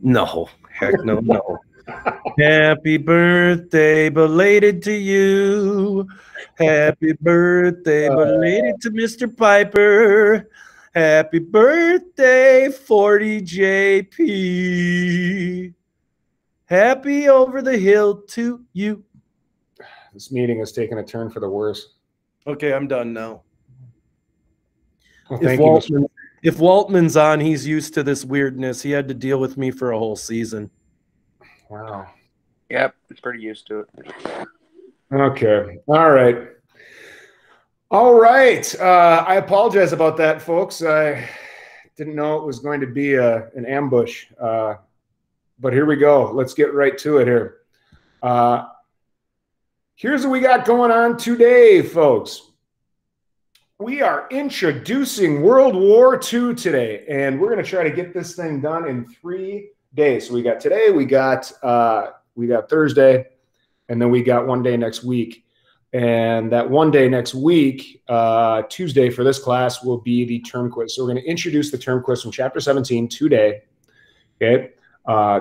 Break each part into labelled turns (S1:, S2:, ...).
S1: No, heck no, no. Happy birthday, belated to you. Happy birthday, belated to Mr. Pieper. Happy birthday, 40 JP. Happy over the hill to you.
S2: This meeting has taken a turn for the worse.
S1: Okay, I'm done now.
S2: Well, thank you,
S1: if Waltman's on, he's used to this weirdness. He had to deal with me for a whole season.
S2: Wow.
S3: Yep, it's pretty used to it.
S2: Okay. All right. All right. I apologize about that, folks. I didn't know it was going to be an ambush. But here we go. Let's get right to it here. Here's what we got going on today, folks. We are introducing World War II today, and we're going to try to get this thing done in 3 days. So we got today, we got Thursday, and then we got one day next week. And that one day next week, Tuesday for this class, will be the term quiz. So we're going to introduce the term quiz from Chapter 17 today. Okay.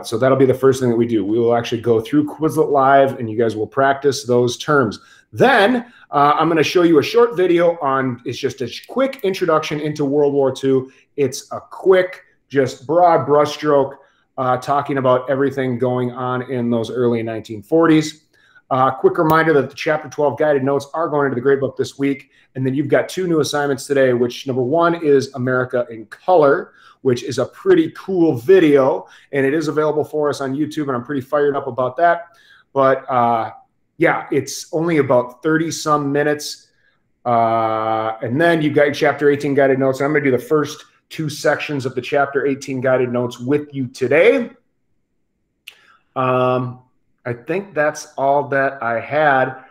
S2: So that'll be the first thing that we do. We will actually go through Quizlet Live, and you guys will practice those terms. Then I'm going to show you a short video on, it's just a quick introduction into World War II. It's a quick, just broad brushstroke talking about everything going on in those early 1940s. Quick reminder that the Chapter 12 guided notes are going into the gradebook this week. And then you've got 2 new assignments today, which number 1 is America in Color, which is a pretty cool video. And it is available for us on YouTube, and I'm pretty fired up about that. But yeah, it's only about 30-some minutes. And then you've got your Chapter 18 guided notes. And I'm going to do the first 2 sections of the Chapter 18 guided notes with you today. I think that's all that I had.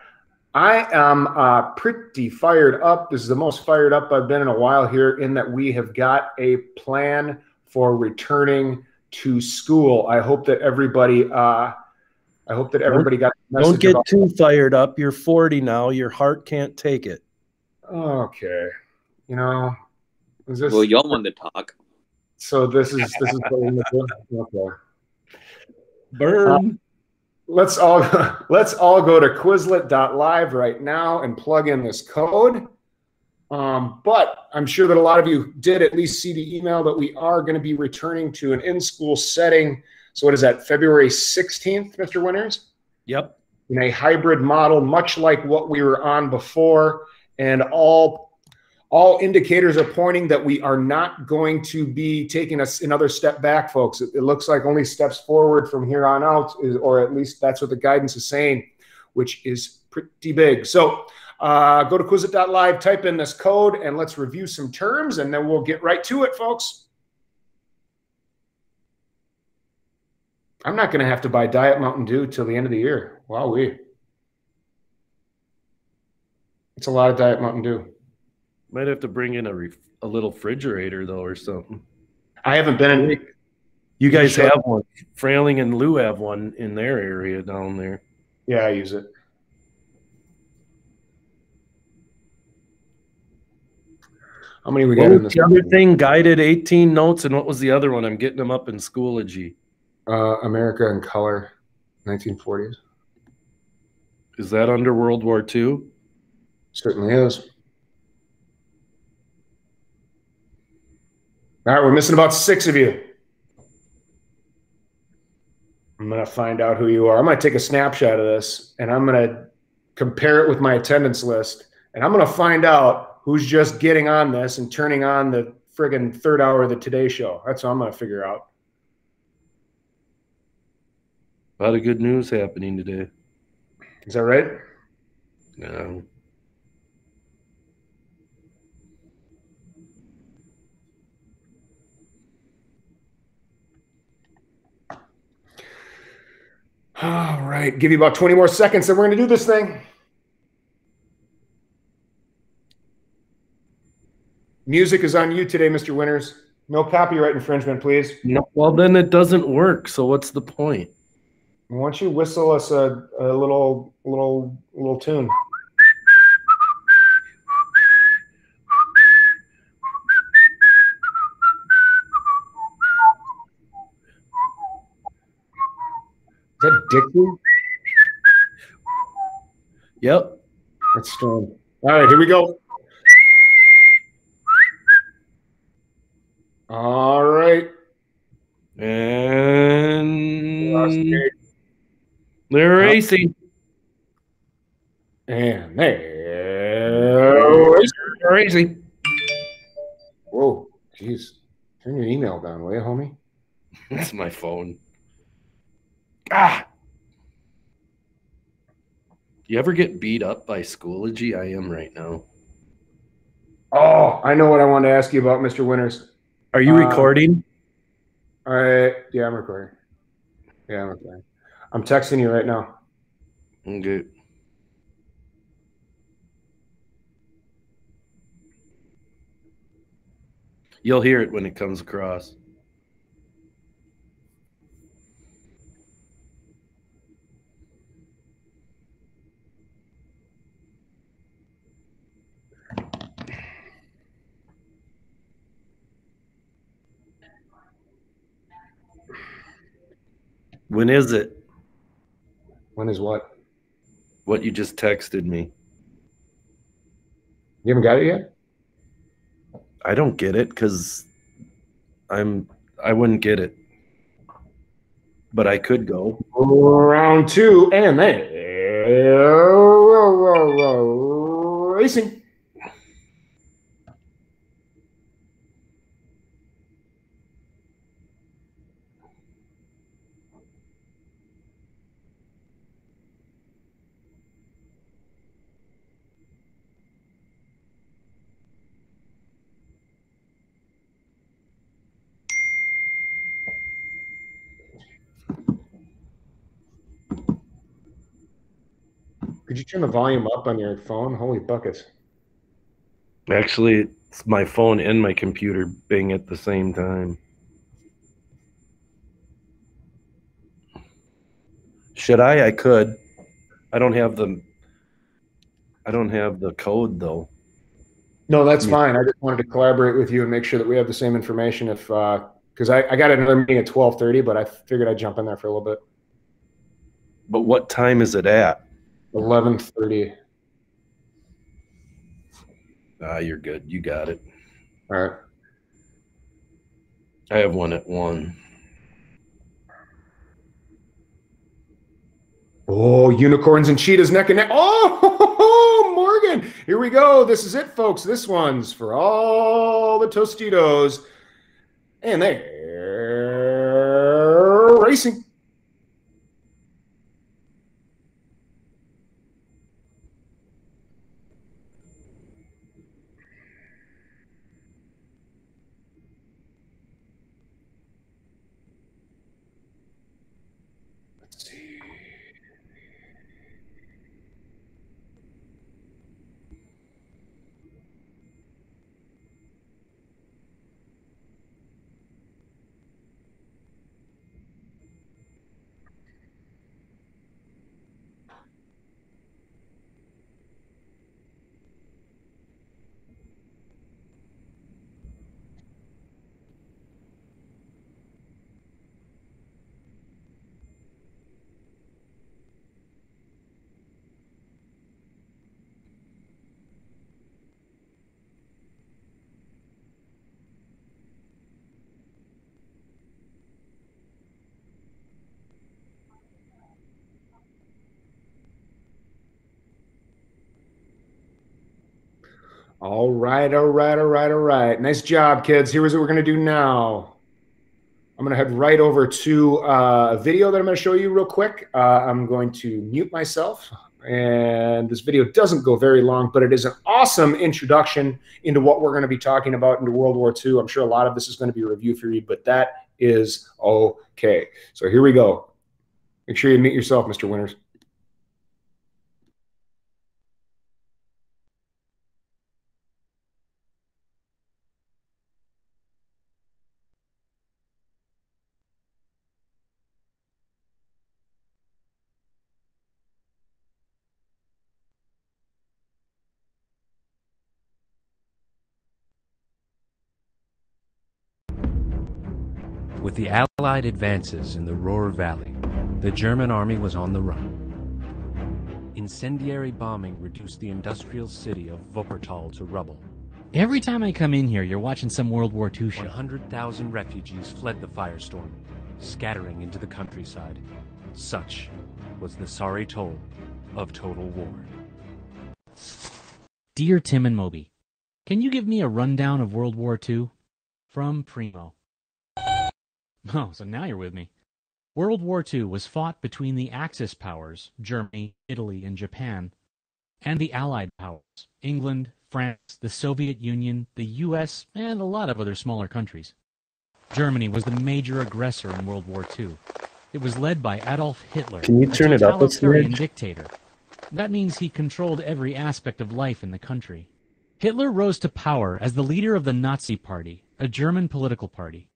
S2: I am pretty fired up. This is the most fired up I've been in a while here, in that we have got a plan for returning to school. I hope that everybody got the message.
S1: Don't get too fired up. You're 40 now. Your heart can't take it.
S2: Okay. You know, is this,
S3: well, y'all want to talk.
S2: So this is okay.
S1: Burn.
S2: Let's all go to Quizlet.live right now and plug in this code. But I'm sure that a lot of you did at least see the email that we are going to be returning to an in-school setting. So what is that, February 16th, Mr. Winters?
S1: Yep.
S2: In a hybrid model, much like what we were on before. And all indicators are pointing that we are not going to be taking us another step back, folks. It looks like only steps forward from here on out, or at least that's what the guidance is saying, which is pretty big. So go to Quizlet.live, type in this code, and let's review some terms, and then we'll get right to it, folks. I'm not going to have to buy Diet Mountain Dew till the end of the year. Wowee. It's a lot of Diet Mountain Dew.
S1: Might have to bring in a little refrigerator, though, or something.
S2: I haven't been in.
S1: You guys have one. Frailing and Lou have one in their area down there.
S2: Yeah, I use it. How many we got in this?
S1: The other thing, guided 18 notes, and what was the other one? I'm getting them up in Schoology.
S2: America in Color, 1940s.
S1: Is that under World War II?
S2: Certainly is. All right, we're missing about 6 of you. I'm going to find out who you are. I'm going to take a snapshot of this, and I'm going to compare it with my attendance list, and I'm going to find out who's just getting on this and turning on the friggin' 3rd hour of the Today Show. That's what I'm going to figure out.
S1: A lot of good news happening today.
S2: Is that right?
S1: No.
S2: All right, give you about 20 more seconds, and we're going to do this thing. Music is on you today, Mr. Winters. No copyright infringement, please.
S1: No, well, then it doesn't work. So what's the point?
S2: Why don't you whistle us a little tune? that Dickley?
S1: Yep.
S2: That's strong. All right, here we go. All right.
S1: And they're racing.
S2: And they're
S1: racing.
S2: Whoa, jeez. Turn your email down, will you, homie?
S1: That's my phone. Ah! You ever get beat up by Schoology? I am right now.
S2: Oh, I know what I wanted to ask you about, Mr. Winters.
S1: Are you recording?
S2: All right. Yeah, I'm recording. I'm texting you right now.
S1: Okay. You'll hear it when it comes across. When is it?
S2: When is what?
S1: What you just texted me.
S2: You haven't got it yet?
S1: I don't get it because I wouldn't get it. But I could go.
S2: Round two, and they're racing. Could you turn the volume up on your phone? Holy buckets.
S1: Actually, it's my phone and my computer bing at the same time. Should I? I could. I don't have the code though.
S2: No, that's fine. I just wanted to collaborate with you and make sure that we have the same information. If because I got another meeting at 12:30, but I figured I'd jump in there for a little bit.
S1: But what time is it at?
S2: 11:30.
S1: You're good. You got it.
S2: All right.
S1: I have one at 1.
S2: Oh, unicorns and cheetahs neck and neck. Oh, Morgan. Here we go. This is it, folks. This one's for all the Tostitos. And they're racing. Let's see. All right. Nice job, kids. Here's what we're going to do now. I'm going to head right over to a video that I'm going to show you real quick. I'm going to mute myself. And this video doesn't go very long, but it is an awesome introduction into what we're going to be talking about into World War II. I'm sure a lot of this is going to be a review for you, but that is okay. So here we go. Make sure you mute yourself, Mr. Winters.
S4: With the Allied advances in the Ruhr Valley, the German army was on the run. Incendiary bombing reduced the industrial city of Wuppertal to rubble.
S5: Every time I come in here, you're watching some World War II show.
S4: 100,000 refugees fled the firestorm, scattering into the countryside. Such was the sorry toll of total war.
S5: Dear Tim and Moby, can you give me a rundown of World War II? From Primo. Oh, so now you're with me. World War II was fought between the Axis powers, Germany, Italy, and Japan, and the Allied powers, England, France, the Soviet Union, the US, and a lot of other smaller countries. Germany was the major aggressor in World War II. It was led by Adolf Hitler,
S1: Can you turn
S5: a
S1: it up a
S5: totalitarian
S1: smidge?
S5: dictator. That means he controlled every aspect of life in the country. Hitler rose to power as the leader of the Nazi Party, a German political party.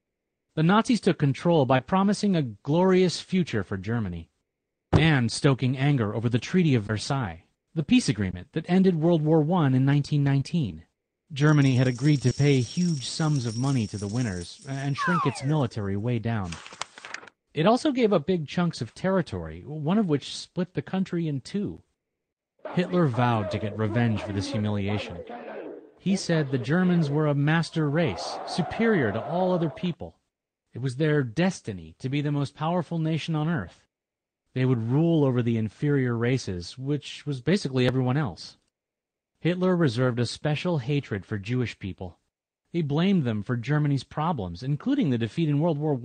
S5: The Nazis took control by promising a glorious future for Germany and stoking anger over the Treaty of Versailles, the peace agreement that ended World War I in 1919. Germany had agreed to pay huge sums of money to the winners and shrink its military way down. It also gave up big chunks of territory, one of which split the country in two. Hitler vowed to get revenge for this humiliation. He said the Germans were a master race, superior to all other people. It was their destiny to be the most powerful nation on earth. They would rule over the inferior races, which was basically everyone else. Hitler reserved a special hatred for Jewish people. He blamed them for Germany's problems, including the defeat in World War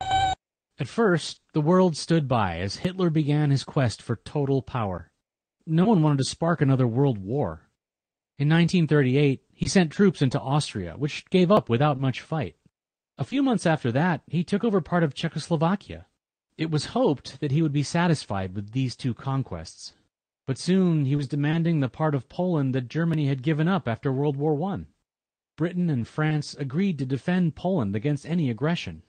S5: I. At first, the world stood by as Hitler began his quest for total power. No one wanted to spark another world war. In 1938, he sent troops into Austria, which gave up without much fight. A few months after that, he took over part of Czechoslovakia. It was hoped that he would be satisfied with these two conquests. But soon he was demanding the part of Poland that Germany had given up after World War I. Britain and France agreed to defend Poland against any aggression.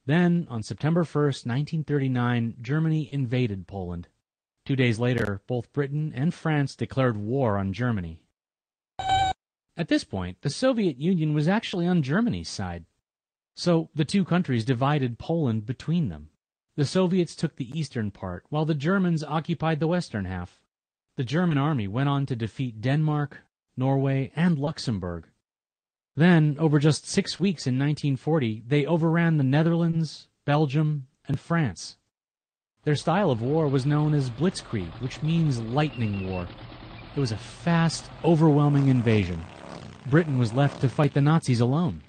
S5: Then, on September 1st, 1939, Germany invaded Poland. 2 days later, both Britain and France declared war on Germany. At this point, the Soviet Union was actually on Germany's side. So the two countries divided Poland between them. The Soviets took the eastern part, while the Germans occupied the western half. The German army went on to defeat Denmark, Norway, and Luxembourg. Then, over just 6 weeks in 1940, they overran the Netherlands, Belgium, and France. Their style of war was known as Blitzkrieg, which means lightning war. It was a fast, overwhelming invasion. Britain was left to fight the Nazis alone.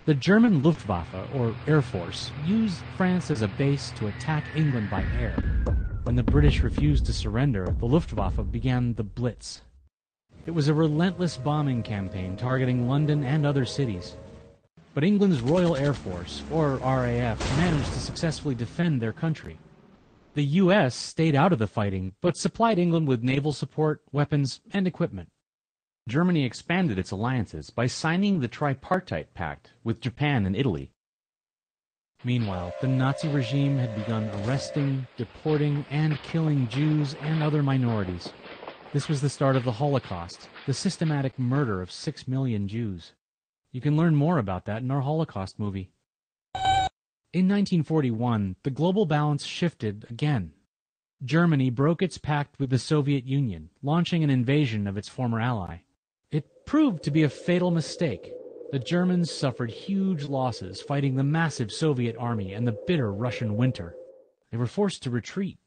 S5: The German Luftwaffe, or Air Force, used France as a base to attack England by air. When the British refused to surrender, the Luftwaffe began the Blitz. It was a relentless bombing campaign targeting London and other cities. But England's Royal Air Force, or RAF, managed to successfully defend their country. The US stayed out of the fighting, but supplied England with naval support, weapons, and equipment. Germany expanded its alliances by signing the Tripartite Pact with Japan and Italy. Meanwhile, the Nazi regime had begun arresting, deporting, and killing Jews and other minorities. This was the start of the Holocaust, the systematic murder of 6 million Jews. You can learn more about that in our Holocaust movie. In 1941, the global balance shifted again. Germany broke its pact with the Soviet Union, launching an invasion of its former ally. It proved to be a fatal mistake. The Germans suffered huge losses fighting the massive Soviet army and the bitter Russian winter. They were forced to retreat.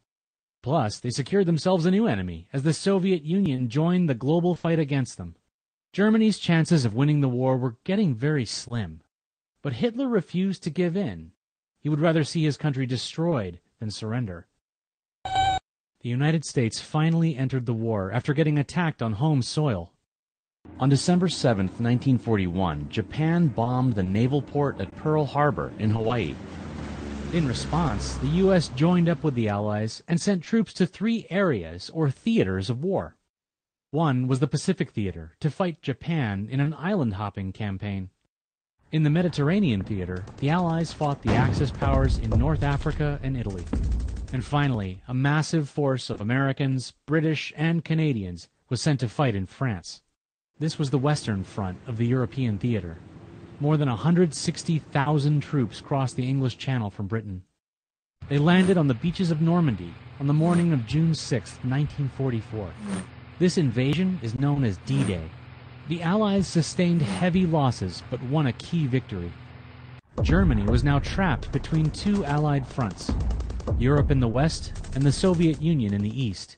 S5: Plus, they secured themselves a new enemy as the Soviet Union joined the global fight against them. Germany's chances of winning the war were getting very slim. But Hitler refused to give in. He would rather see his country destroyed than surrender. The United States finally entered the war after getting attacked on home soil. On December 7, 1941, Japan bombed the naval port at Pearl Harbor in Hawaii. In response, the U.S. joined up with the Allies and sent troops to 3 areas or theaters of war. One was the Pacific Theater to fight Japan in an island-hopping campaign. In the Mediterranean Theater, the Allies fought the Axis powers in North Africa and Italy. And finally, a massive force of Americans, British, and Canadians was sent to fight in France. This was the Western Front of the European theater. More than 160,000 troops crossed the English Channel from Britain. They landed on the beaches of Normandy on the morning of June 6, 1944. This invasion is known as D-Day. The Allies sustained heavy losses but won a key victory. Germany was now trapped between two Allied fronts, Europe in the west and the Soviet Union in the east.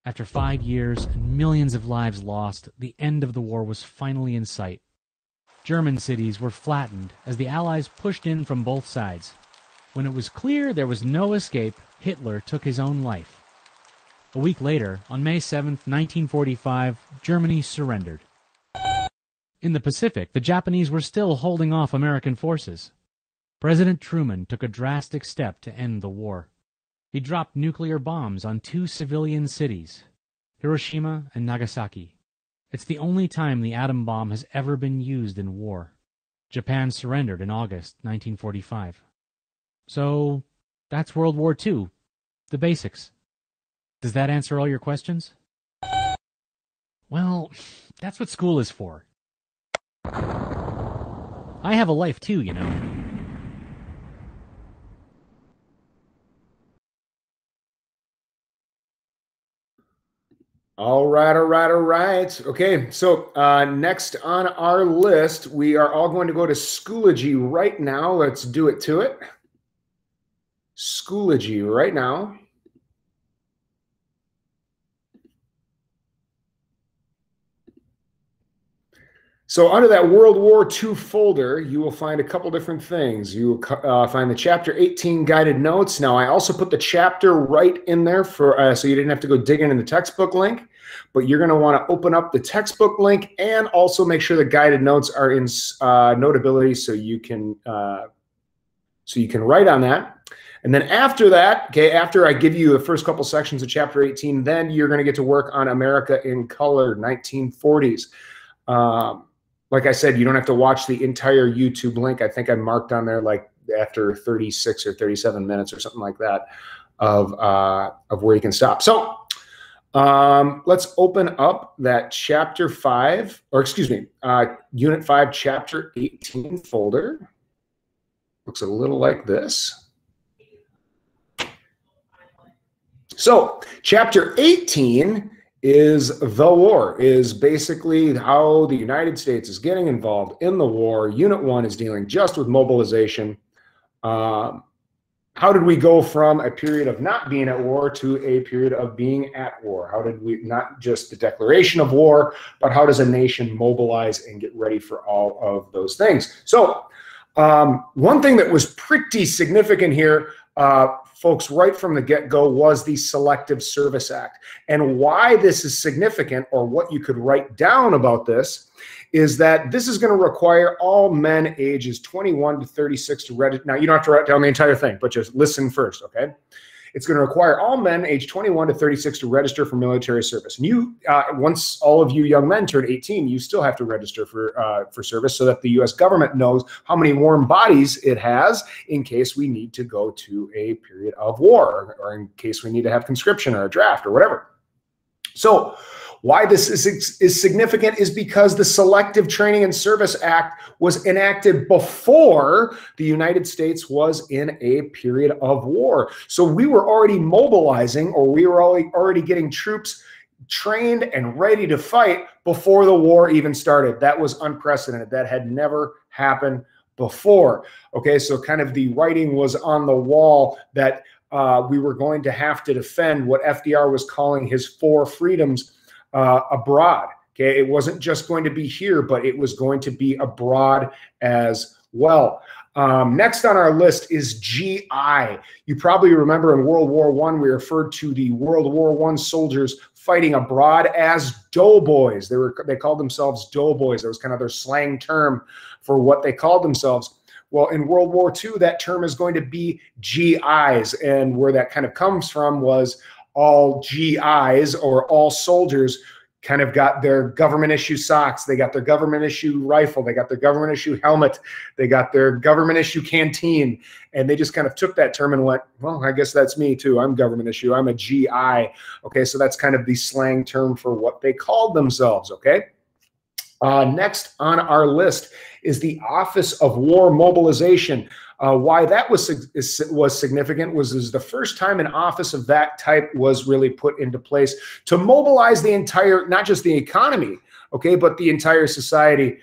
S5: After 5 years and millions of lives lost, the end of the war was finally in sight. German cities were flattened as the Allies pushed in from both sides. When it was clear there was no escape, Hitler took his own life. A week later, on May 7, 1945, Germany surrendered. In the Pacific, the Japanese were still holding off American forces. President Truman took a drastic step to end the war. He dropped nuclear bombs on 2 civilian cities, Hiroshima and Nagasaki. It's the only time the atom bomb has ever been used in war. Japan surrendered in August 1945. So, that's World War II. The basics. Does that answer all your questions? Well, that's what school is for. I have a life too, you know.
S2: All right, all right, all right. Okay, so next on our list, we are all going to go to Schoology right now. Let's do it to it. Schoology right now. So under that World War II folder, you will find a couple different things. You will find the Chapter 18 guided notes. Now, I also put the chapter right in there for so you didn't have to go digging in the textbook link, but you're going to want to open up the textbook link and also make sure the guided notes are in Notability so you can write on that. And then after that, okay, after I give you the first couple sections of Chapter 18, then you're going to get to work on America in Color, 1940s. Like I said, you don't have to watch the entire YouTube link. I think I marked on there like after 36 or 37 minutes or something like that of where you can stop. So let's open up that Chapter 5, or excuse me, Unit 5, Chapter 18 folder. Looks a little like this. So Chapter 18 is the war, is basically how the United States is getting involved in the war. Unit 1 is dealing just with mobilization. How did we go from a period of not being at war to a period of being at war? How did we, not just the declaration of war, but how does a nation mobilize and get ready for all of those things? So one thing that was pretty significant here, folks, right from the get-go, was the Selective Service Act. And why this is significant, or what you could write down about this, is that this is going to require all men ages 21 to 36 to register. Now, you don't have to write down the entire thing, but just listen first, okay? It's going to require all men age 21 to 36 to register for military service. And you, once all of you young men turn 18, you still have to register for service so that the U.S. government knows how many warm bodies it has in case we need to go to a period of war, or in case we need to have conscription or a draft or whatever. So why this is significant is because the Selective Training and Service Act was enacted before the United States was in a period of war. So we were already mobilizing, or we were already getting troops trained and ready to fight before the war even started. That was unprecedented. That had never happened before. Okay, so kind of the writing was on the wall that we were going to have to defend what FDR was calling his 4 freedoms abroad. Okay, it wasn't just going to be here, but it was going to be abroad as well. Next on our list is GI. You probably remember in World War I, we referred to the World War I soldiers fighting abroad as doughboys. They called themselves doughboys. That was kind of their slang term for what they called themselves. Well, in World War II, that term is going to be GIs, and where that kind of comes from was all GIs, or all soldiers, kind of got their government issue socks, they got their government issue rifle, they got their government issue helmet, they got their government issue canteen, and they just kind of took that term and went, well, I guess that's me too. I'm government issue. I'm a GI. Okay, so that's kind of the slang term for what they called themselves. Okay. Next on our list is the Office of War Mobilization. Why that was significant was the first time an office of that type was really put into place to mobilize the entire, not just the economy, okay, but the entire society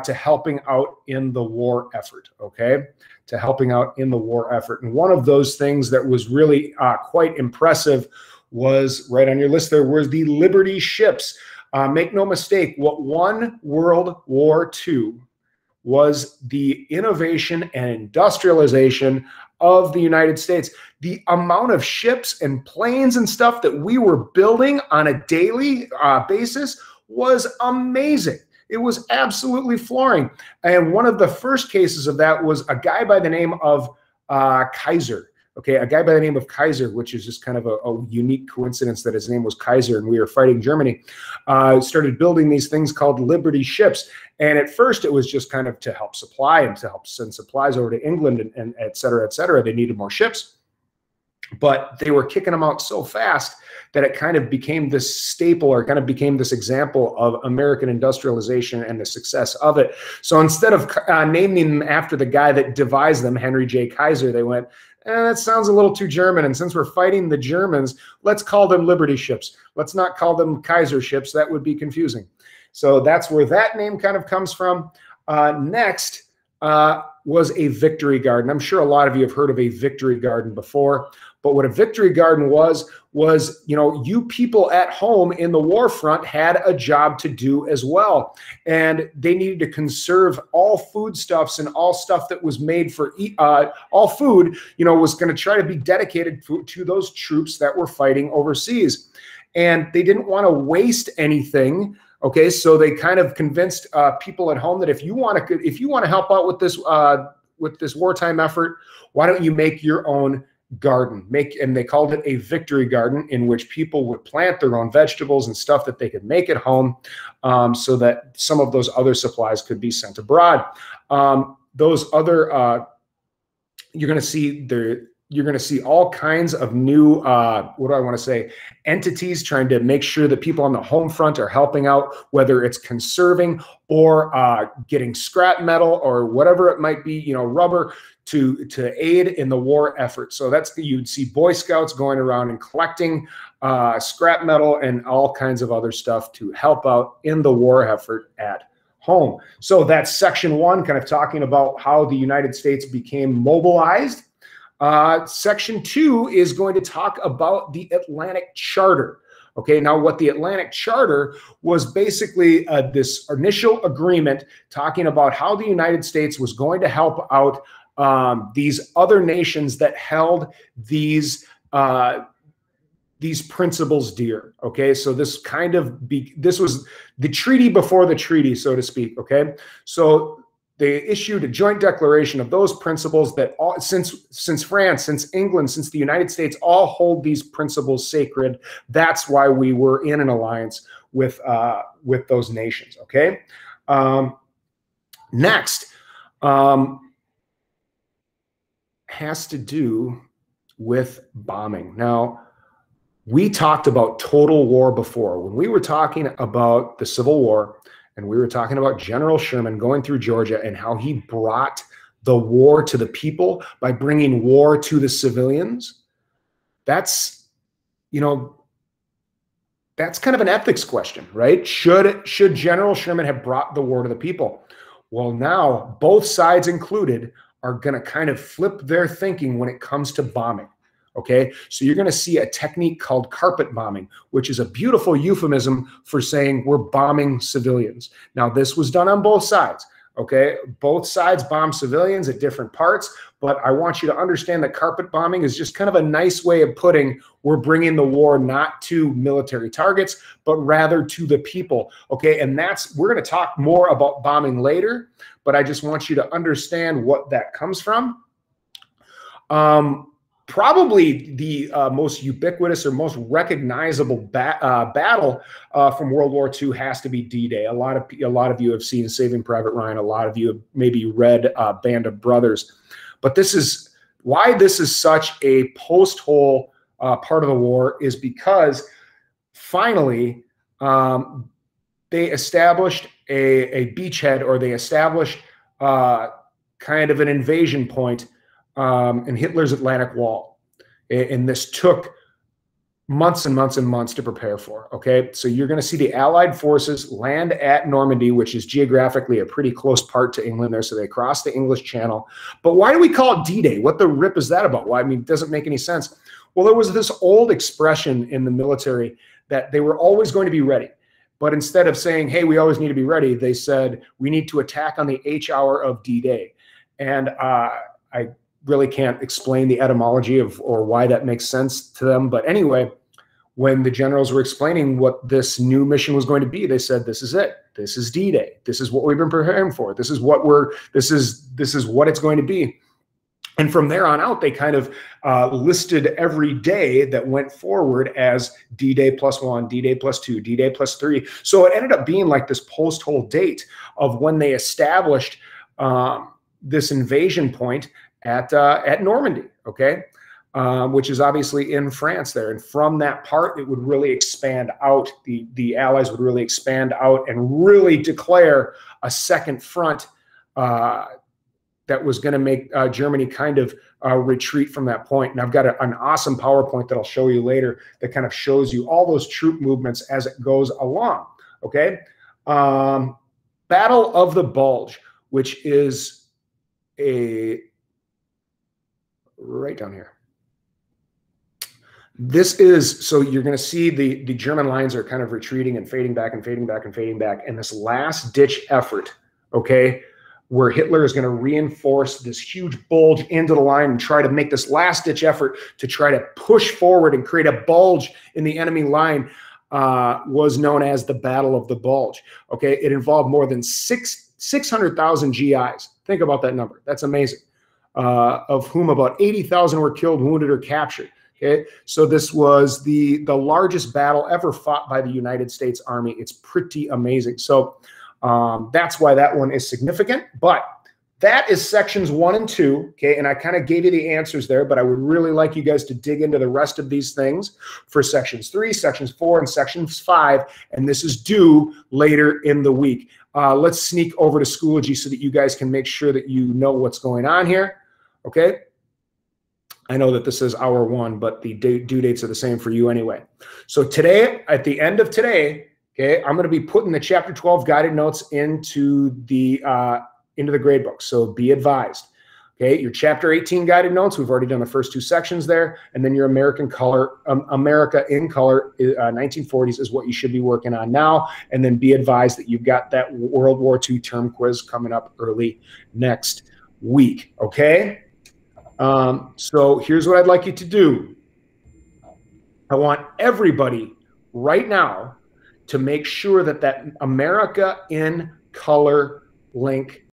S2: to helping out in the war effort, okay, to helping out in the war effort. And one of those things that was really quite impressive was, right on your list there, was the Liberty ships. Make no mistake, what won World War II was the innovation and industrialization of the United States. The amount of ships and planes and stuff that we were building on a daily basis was amazing. It was absolutely flooring. And one of the first cases of that was a guy by the name of Kaiser. Okay, a guy by the name of Kaiser, which is just kind of a unique coincidence that his name was Kaiser and we were fighting Germany, started building these things called Liberty ships. And at first it was just kind of to help supply and to help send supplies over to England and et cetera, et cetera. They needed more ships. But they were kicking them out so fast that it kind of became this staple, or kind of became this example of American industrialization and the success of it. So instead of naming them after the guy that devised them, Henry J. Kaiser, they went, that sounds a little too German. And since we're fighting the Germans, let's call them Liberty ships. Let's not call them Kaiser ships. That would be confusing. So that's where that name kind of comes from. Next was a victory garden. I'm sure a lot of you have heard of a victory garden before. But what a victory garden was, you know, you people at home in the war front had a job to do as well. And they needed to conserve all foodstuffs and all stuff that was made for, all food, you know, was going to try to be dedicated to those troops that were fighting overseas. And they didn't want to waste anything. Okay, so they kind of convinced people at home that if you want to help out with this wartime effort, why don't you make your own garden? And they called it a victory garden, in which people would plant their own vegetables and stuff that they could make at home, so that some of those other supplies could be sent abroad. Those other, you're going to see all kinds of new, what do I want to say, entities trying to make sure that people on the home front are helping out, whether it's conserving or getting scrap metal or whatever it might be, you know, rubber, to aid in the war effort. So you'd see Boy Scouts going around and collecting scrap metal and all kinds of other stuff to help out in the war effort at home. So that's section one, kind of talking about how the United States became mobilized. Section two is going to talk about the Atlantic Charter. Okay, now what the Atlantic Charter was basically this initial agreement talking about how the United States was going to help out these other nations that held these principles dear. Okay, so this this was the treaty before the treaty, so to speak. Okay, so they issued a joint declaration of those principles that all, since France, since England, since the United States, all hold these principles sacred. That's why we were in an alliance with those nations. Okay, next has to do with bombing. Now, we talked about total war before. When we were talking about the Civil War, and we were talking about General Sherman going through Georgia and how he brought the war to the people by bringing war to the civilians. That's, you know, that's kind of an ethics question, right? Should General Sherman have brought the war to the people? Well, now both sides included are going to kind of flip their thinking when it comes to bombing. Okay, so you're going to see a technique called carpet bombing, which is a beautiful euphemism for saying we're bombing civilians. Now, this was done on both sides. Okay, both sides bomb civilians at different parts, but I want you to understand that carpet bombing is just kind of a nice way of putting we're bringing the war not to military targets, but rather to the people. Okay, and we're going to talk more about bombing later, but I just want you to understand what that comes from. Probably the most ubiquitous or most recognizable battle from World War II has to be D-Day. A lot of you have seen Saving Private Ryan. A lot of you have maybe read Band of Brothers. But this is why this is such a post-hole part of the war, is because finally they established a beachhead, or they established kind of an invasion point in Hitler's Atlantic Wall. And this took months and months and months to prepare for. Okay, so you're going to see the Allied forces land at Normandy, which is geographically a pretty close part to England there. So they cross the English Channel. But why do we call it D-Day? What the rip is that about? Why? I mean, it doesn't make any sense. Well, there was this old expression in the military that they were always going to be ready. But instead of saying, hey, we always need to be ready, they said, we need to attack on the H hour of D-Day. And I really can't explain the etymology of or why that makes sense to them. But anyway, when the generals were explaining what this new mission was going to be, they said, this is it. This is D-Day. This is what we've been preparing for. This is what this is what it's going to be. And from there on out, they kind of listed every day that went forward as D-Day +1, D-Day +2, D-Day +3. So it ended up being like this post-hole date of when they established this invasion point at Normandy, okay, which is obviously in France there. And from that part, it would really expand out. The Allies would really expand out and really declare a second front that was going to make Germany kind of retreat from that point. And I've got an awesome PowerPoint that I'll show you later that kind of shows you all those troop movements as it goes along, okay? Battle of the Bulge, which is right down here. This is, so you're going to see the German lines are kind of retreating and fading back and fading back and fading back. And this last ditch effort, okay, where Hitler is going to reinforce this huge bulge into the line and try to make this last ditch effort to try to push forward and create a bulge in the enemy line, was known as the Battle of the Bulge. Okay, it involved more than 600,000 GIs. Think about that number. That's amazing. Of whom about 80,000 were killed, wounded, or captured. Okay, so this was the largest battle ever fought by the United States Army. It's pretty amazing. So that's why that one is significant. But that is sections 1 and 2. Okay, and I kind of gave you the answers there, but I would really like you guys to dig into the rest of these things for sections 3, sections 4, and sections 5. And this is due later in the week. Let's sneak over to Schoology so that you guys can make sure that you know what's going on here. Okay. I know that this is hour 1, but the due dates are the same for you anyway. So today, at the end of today, okay, I'm going to be putting the chapter 12 guided notes into the grade book. So be advised. Okay, your chapter 18 guided notes, we've already done the first 2 sections there, and then your America in Color 1940s is what you should be working on now. And then be advised that you've got that World War II term quiz coming up early next week. Okay. So here's what I'd like you to do. I want everybody right now to make sure that that America in Color link